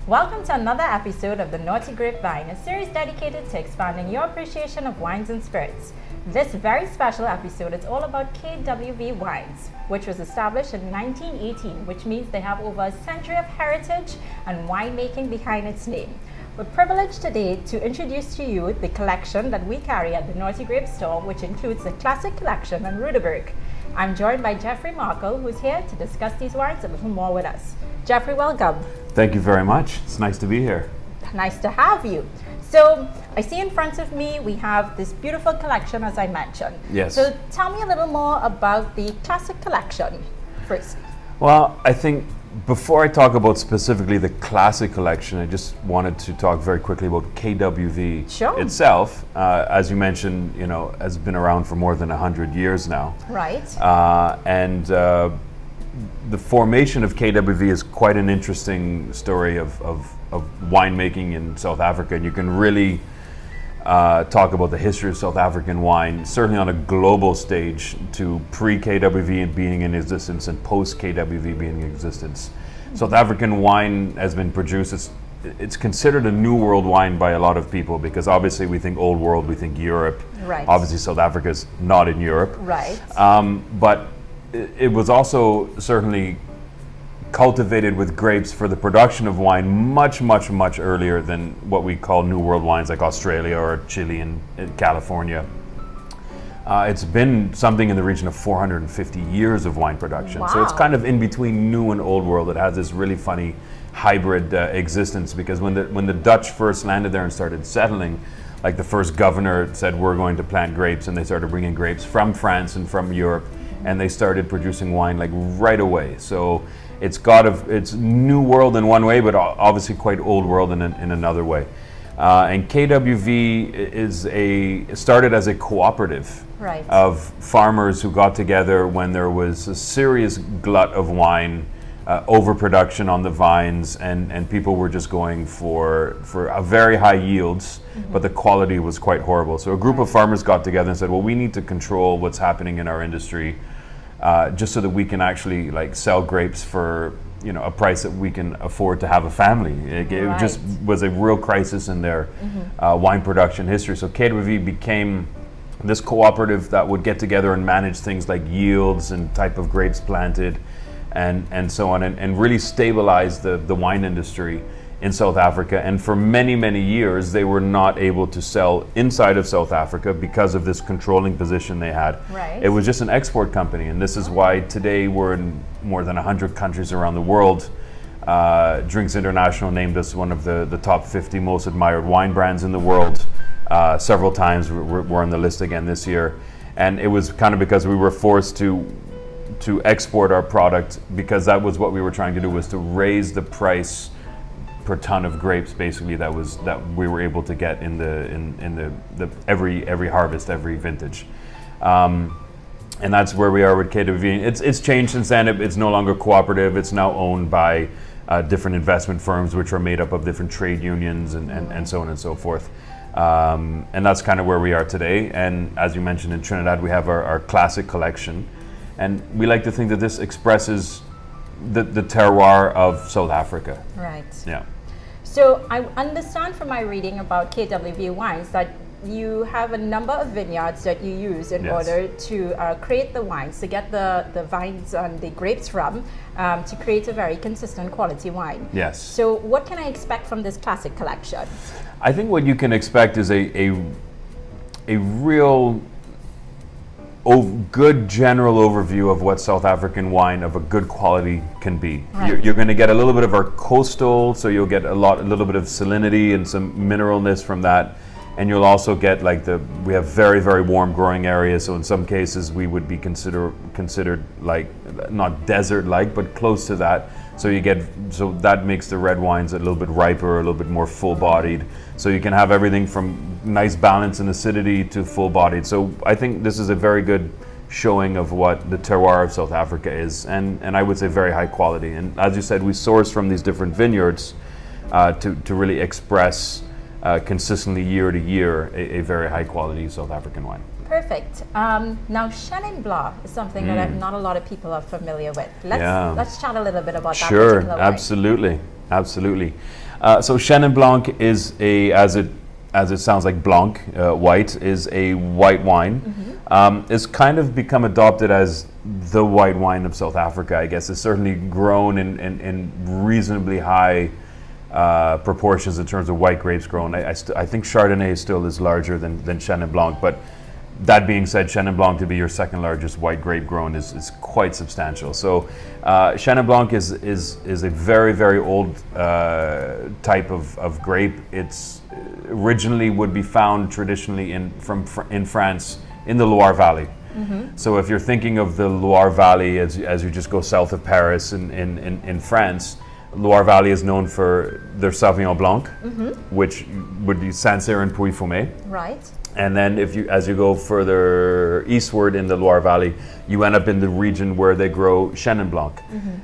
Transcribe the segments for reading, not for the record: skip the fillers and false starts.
Welcome to another episode of the Naughty Grape Vine, a series dedicated to expanding your appreciation of wines and spirits. This very special episode is all about KWV Wines, which was established in 1918, which means they have over a century of heritage and winemaking behind its name. We're privileged today to introduce to you the collection that we carry at the Naughty Grape store, which includes the Classic Collection and Rudeberg. I'm joined by Geoffrey Markle, who's here to discuss these wines a little more with us. Geoffrey, welcome. Thank you very much. It's nice to be here. Nice to have you. So I see in front of me we have this beautiful collection, as I mentioned. Yes. So tell me a little more about the Classic Collection first. Well, I think before I talk about specifically the Classic Collection, I just wanted to talk very quickly about KWV itself. As you mentioned, has been around for more than 100 years now. Right. The formation of KWV is quite an interesting story of winemaking in South Africa, and you can really talk about the history of South African wine, certainly on a global stage, to pre-KWV being in existence and post-KWV being in existence. South African wine has been produced. It's considered a new world wine by a lot of people because obviously we think old world, we think Europe. Right. Obviously South Africa's not in Europe. Right. But it was also certainly cultivated with grapes for the production of wine much earlier than what we call New World wines like Australia or Chile and California. It's been something in the region of 450 years of wine production. Wow. So it's kind of in between New and Old World. It has this really funny hybrid existence because when the Dutch first landed there and started settling, like the first governor said, we're going to plant grapes, and they started bringing grapes from France and from Europe, and they started producing wine like right away. So it's New World in one way, but obviously quite Old World in another way. And KWV started as a cooperative of farmers who got together when there was a serious glut of wine, overproduction on the vines, and people were just going for a very high yields, but the quality was quite horrible. So a group of farmers got together and said, well, we need to control what's happening in our industry, just so that we can actually sell grapes for a price that we can afford to have a family. It just was a real crisis in their wine production history. So KWV became this cooperative that would get together and manage things like yields and type of grapes planted and so on, and really stabilize the wine industry in South Africa. And for many years they were not able to sell inside of South Africa because of this controlling position they had. Right. It was just an export company, and this is why today we're in more than 100 countries around the world. Drinks International named us one of the top 50 most admired wine brands in the world several times. We're on the list again this year, and it was kind of because we were forced to export our product, because that was what we were trying to do, was to raise the price per ton of grapes, basically, that we were able to get in the every harvest, every vintage, and that's where we are with KWV. It's changed since then. It's no longer cooperative. It's now owned by different investment firms, which are made up of different trade unions and so on and so forth. And that's kind of where we are today. And as you mentioned, in Trinidad, we have our Classic Collection, and we like to think that this expresses the terroir of South Africa. Right. Yeah. So I understand from my reading about KWV Wines that you have a number of vineyards that you use in order to create the wines, to get the vines and the grapes from, to create a very consistent quality wine. Yes. So what can I expect from this Classic Collection? I think what you can expect is a real good general overview of what South African wine of a good quality can be. Right. You're going to get a little bit of our coastal, so you'll get a little bit of salinity and some mineralness from that, and you'll also get we have very warm growing areas. So in some cases we would be considered like not desert-like, but close to that. So that makes the red wines a little bit riper, a little bit more full-bodied. So you can have everything from nice balance and acidity to full-bodied. So I think this is a very good showing of what the terroir of South Africa is, and I would say very high quality. And as you said, we source from these different vineyards to really express consistently year to year a very high quality South African wine. Perfect. Now, Chenin Blanc is something that not a lot of people are familiar with. Let's chat a little bit about that particular wine. Absolutely. So Chenin Blanc is as it sounds like blanc, white, is a white wine. It's kind of become adopted as the white wine of South Africa, I guess. It's certainly grown in reasonably high proportions in terms of white grapes grown. I think Chardonnay still is larger than Chenin Blanc, but that being said, Chenin Blanc to be your second largest white grape grown is quite substantial. So Chenin Blanc is a very, very old type of grape. It's originally would be found traditionally in France in the Loire Valley. So if you're thinking of the Loire Valley as you just go south of Paris in France, Loire Valley is known for their Sauvignon Blanc, which would be Sancerre and Pouilly-Fumé. Right. And then as you go further eastward in the Loire Valley, you end up in the region where they grow Chenin Blanc.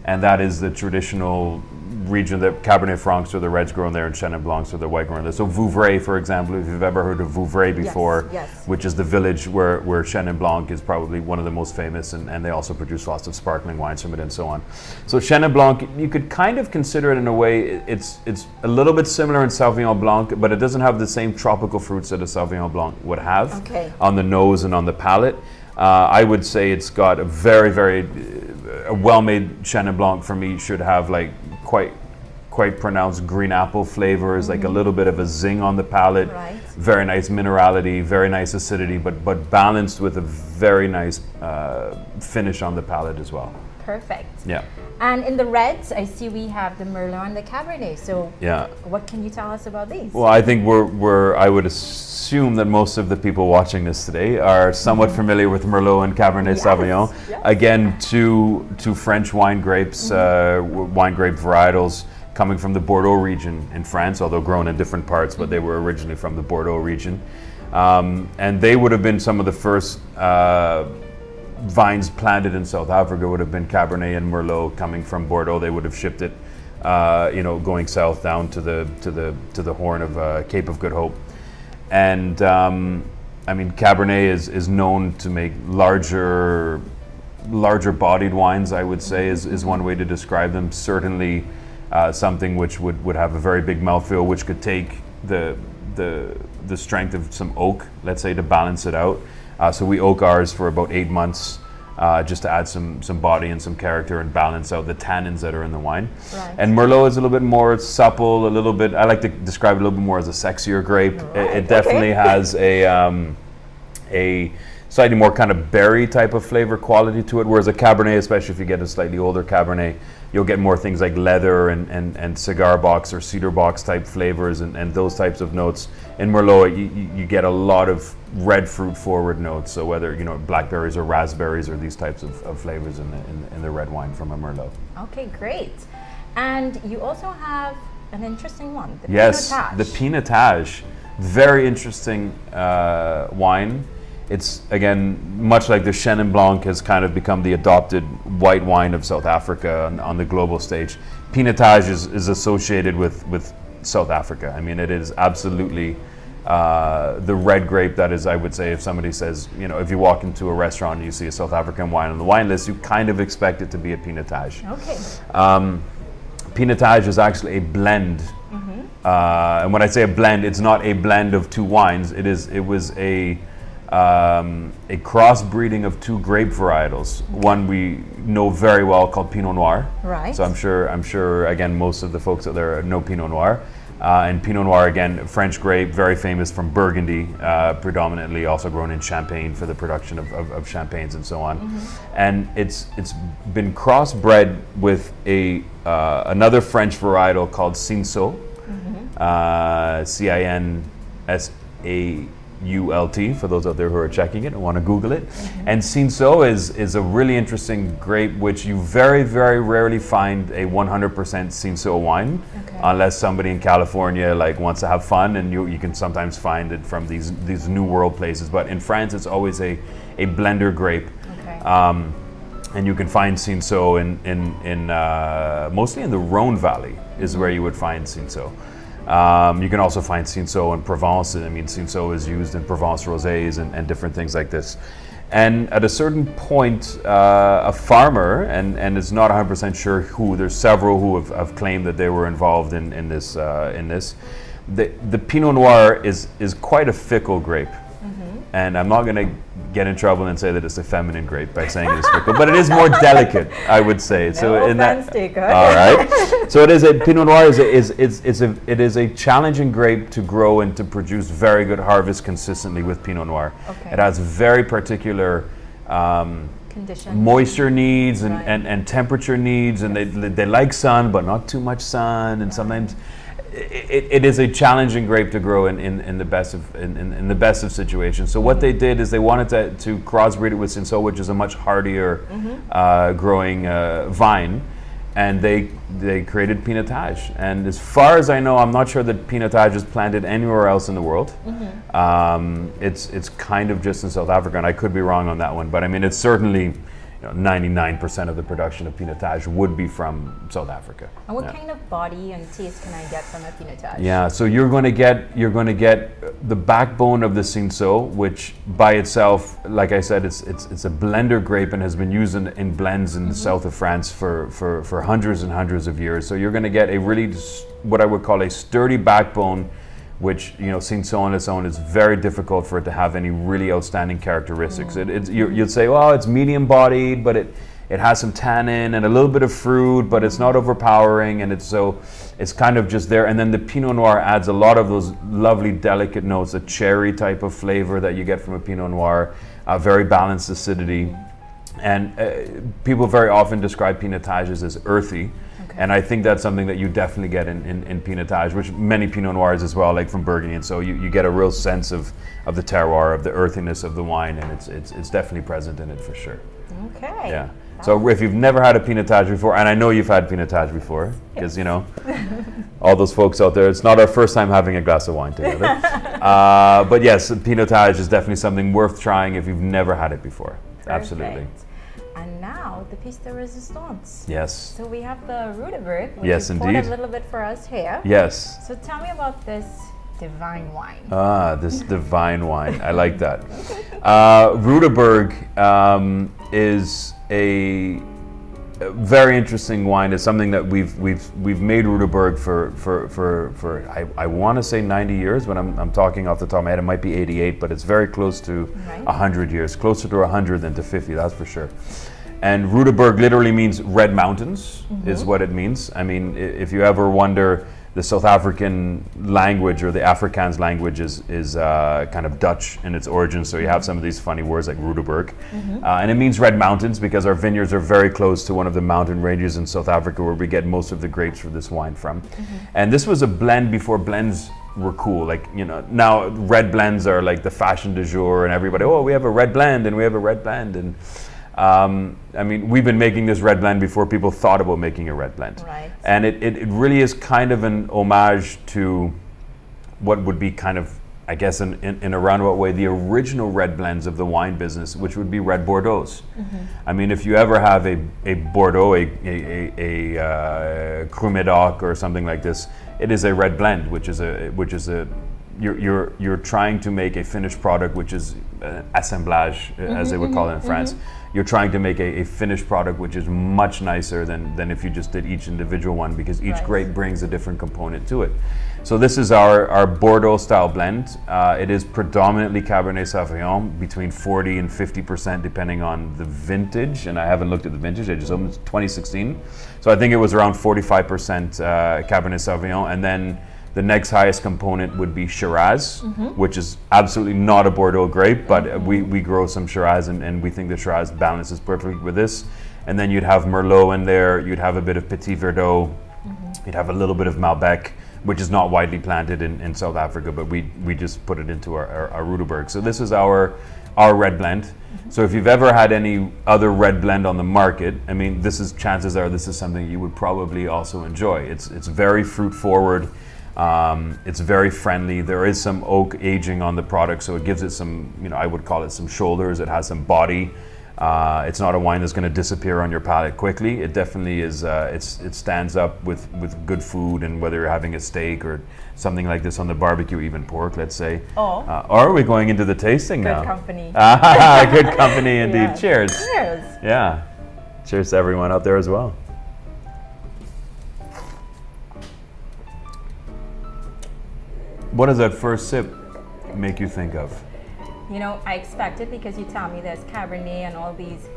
And that is the traditional region that Cabernet Francs or the reds grown there and Chenin Blancs or the white grown there. So Vouvray, for example, if you've ever heard of Vouvray before, which is the village where Chenin Blanc is probably one of the most famous, and they also produce lots of sparkling wines from it and so on. So Chenin Blanc, you could kind of consider it in a way, it's a little bit similar in Sauvignon Blanc, but it doesn't have the same tropical fruits that a Sauvignon Blanc would have on the nose and on the palate. I would say it's got a very, very well-made Chenin Blanc for me should have like quite pronounced green apple flavors, like a little bit of a zing on the palate, very nice minerality, very nice acidity, but balanced with a very nice finish on the palate as well. Perfect. Yeah. And in the reds, I see we have the Merlot and the Cabernet. So what can you tell us about these? Well, I think I would assume that most of the people watching this today are somewhat familiar with Merlot and Cabernet Sauvignon. Again, two French wine grapes, wine grape varietals coming from the Bordeaux region in France, although grown in different parts, but they were originally from the Bordeaux region. And they would have been some of the first vines planted in South Africa. Would have been Cabernet and Merlot coming from Bordeaux. They would have shipped it, going south down to the Horn of Cape of Good Hope. And Cabernet is known to make larger bodied wines, I would say, is one way to describe them. Certainly something which would have a very big mouthfeel, which could take the strength of some oak, let's say, to balance it out. So we oak ours for about 8 months, just to add some body and some character and balance out the tannins that are in the wine. Right. And Merlot is a little bit more supple, a little bit, I like to describe it a little bit more as a sexier grape. Right. It definitely has a slightly more kind of berry type of flavor quality to it, whereas a Cabernet, especially if you get a slightly older Cabernet, you'll get more things like leather and cigar box or cedar box type flavors and those types of notes. In Merlot, you get a lot of red fruit forward notes, so whether blackberries or raspberries or these types of flavors in the red wine from a Merlot. Okay, great. And you also have an interesting one, the Pinotage. The Pinotage, very interesting wine. It's, again, much like the Chenin Blanc has kind of become the adopted white wine of South Africa on the global stage. Pinotage is associated with South Africa. I mean, it is absolutely the red grape that is, I would say, if somebody says, if you walk into a restaurant and you see a South African wine on the wine list, you kind of expect it to be a Pinotage. Okay. Pinotage is actually a blend. And when I say a blend, it's not a blend of two wines. It was a crossbreeding of two grape varietals. One we know very well called Pinot Noir. Right. So I'm sure again most of the folks out there know Pinot Noir. And Pinot Noir, again, French grape, very famous from Burgundy, predominantly also grown in Champagne for the production of champagnes and so on. And it's been crossbred with another French varietal called Cinsault, Cinsault, for those out there who are checking it and want to Google it. And Cinsault is a really interesting grape which you very, very rarely find a 100% Cinsault wine, unless somebody in California wants to have fun, and you can sometimes find it from these New World places. But in France, it's always a blender grape. And you can find Cinsault in mostly in the Rhone Valley is where you would find Cinsault. You can also find Cinsault in Provence. I mean, Cinsault is used in Provence rosés and different things like this. And at a certain point, a farmer, and it's not 100% sure who, there's several who have claimed that they were involved in this. The Pinot Noir is quite a fickle grape. And I'm not going to get in trouble and say that it's a feminine grape by saying it's fickle, but it is more delicate, I would say. No so in offense that, taken. all right. So it is a Pinot Noir is a challenging grape to grow and to produce very good harvest consistently with Pinot Noir. Okay. It has very particular Condition. moisture needs Right. and temperature needs, and they like sun, but not too much sun, and sometimes. It is a challenging grape to grow in the best of situations. So what they did is they wanted to crossbreed it with Cinsault, which is a much hardier growing vine, and they created Pinotage. And as far as I know, I'm not sure that Pinotage is planted anywhere else in the world. It's kind of just in South Africa, and I could be wrong on that one, but I mean it's certainly. 99% of the production of Pinotage would be from South Africa. And what kind of body and taste can I get from a Pinotage? Yeah, so you're going to get the backbone of the Cinsault, which by itself, like I said, it's a blender grape and has been used in blends in the south of France for hundreds and hundreds of years. So you're going to get a really what I would call a sturdy backbone, which Cinsault on its own is very difficult for it to have any really outstanding characteristics. You'd say, well, it's medium bodied, but it has some tannin and a little bit of fruit, but it's not overpowering, and it's kind of just there. And then the Pinot Noir adds a lot of those lovely delicate notes, a cherry type of flavor that you get from a Pinot Noir, a very balanced acidity. And people very often describe Pinotages as earthy. And I think that's something that you definitely get in Pinotage, which many Pinot Noirs as well, like from Burgundy. And so you get a real sense of the terroir, of the earthiness of the wine, and it's definitely present in it for sure. Okay. Yeah. So if you've never had a Pinotage before, and I know you've had Pinotage before, because all those folks out there, it's not our first time having a glass of wine together. But yes, Pinotage is definitely something worth trying if you've never had it before. Perfect. Absolutely. And now the piece de resistance. Yes. So we have the Rudeberg, which Yes, you poured indeed. a little bit for us here. Yes. So tell me about this divine wine. This divine wine. I like that. Rudeberg is a very interesting wine. It's something that we've made Rudeberg for I want to say 90 years, but I'm talking off the top of my head. It might be 88, but it's very close to 100 years, closer to 100 than to 50, that's for sure. And Rudeberg literally means red mountains, is what it means. I mean, if you ever wonder, the South African language or the Afrikaans language is kind of Dutch in its origin, so you have some of these funny words like Rudeberg. And it means red mountains because our vineyards are very close to one of the mountain ranges in South Africa where we get most of the grapes for this wine from. And this was a blend before blends were cool. Like, now red blends are like the fashion du jour, and everybody, we have a red blend and we have a red blend. And I mean, we've been making this red blend before people thought about making a red blend. Right. And it really is kind of an homage to what would be kind of, I guess, in a roundabout way, the original red blends of the wine business, which would be red Bordeaux's. I mean, if you ever have a Bordeaux, a Cru Médoc or something like this, it is a red blend, which is a you're trying to make a finished product, which is assemblage, as they would call it in France. You're trying to make a finished product which is much nicer than if you just did each individual one, because each grape brings a different component to it. So this is our Bordeaux style blend. It is predominantly Cabernet Sauvignon, between 40 and 50% depending on the vintage, and I haven't looked at the vintage, I just opened it 2016. So I think it was around 45% Cabernet Sauvignon, and then the next highest component would be Shiraz, which is absolutely not a Bordeaux grape, but we grow some Shiraz, and we think the Shiraz balances perfectly with this. And then you'd have Merlot in there, you'd have a bit of Petit Verdot, you'd have a little bit of Malbec, which is not widely planted in South Africa, but we just put it into our Rudeberg. So this is our red blend. So if you've ever had any other red blend on the market, I mean, chances are this is something you would probably also enjoy. It's very fruit forward. It's very friendly. There is some oak aging on the product, so it gives it some, I would call it some shoulders. It has some body. It's not a wine that's going to disappear on your palate quickly. It definitely is. It stands up with good food, and whether you're having a steak or something like this on the barbecue, even pork, let's say. Or are we going into the tasting now? good company. Good company indeed. Yes. Cheers. Cheers. Yeah. Cheers to everyone out there as well. What does that first sip make you think of? You know, I expected, because you tell me there's Cabernet and all these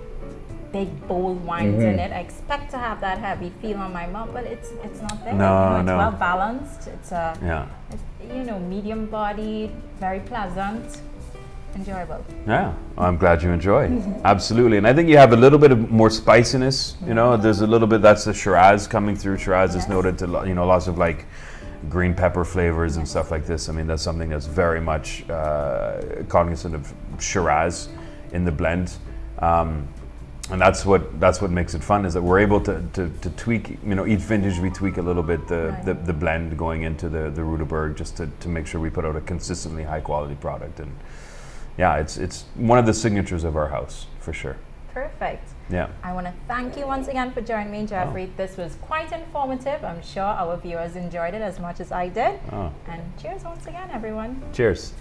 big bold wines in it. I expect to have that heavy feel on my mouth, but it's not there. No, it's no. well balanced. It's Yeah. medium bodied, very pleasant, enjoyable. Yeah, I'm glad you enjoy. Absolutely. And I think you have a little bit of more spiciness, you know, there's a little bit, that's the Shiraz coming through. Shiraz is noted to, lots of like green pepper flavors and stuff like this. I mean, that's something that's very much cognizant of Shiraz in the blend. And that's what makes it fun, is that we're able to tweak, each vintage we tweak a little bit the blend going into the Rudeberg, just to make sure we put out a consistently high quality product. And yeah, it's one of the signatures of our house, for sure. Perfect. Yeah. I want to thank you once again for joining me, Geoffrey. This was quite informative. I'm sure our viewers enjoyed it as much as I did. And cheers once again, everyone. Cheers.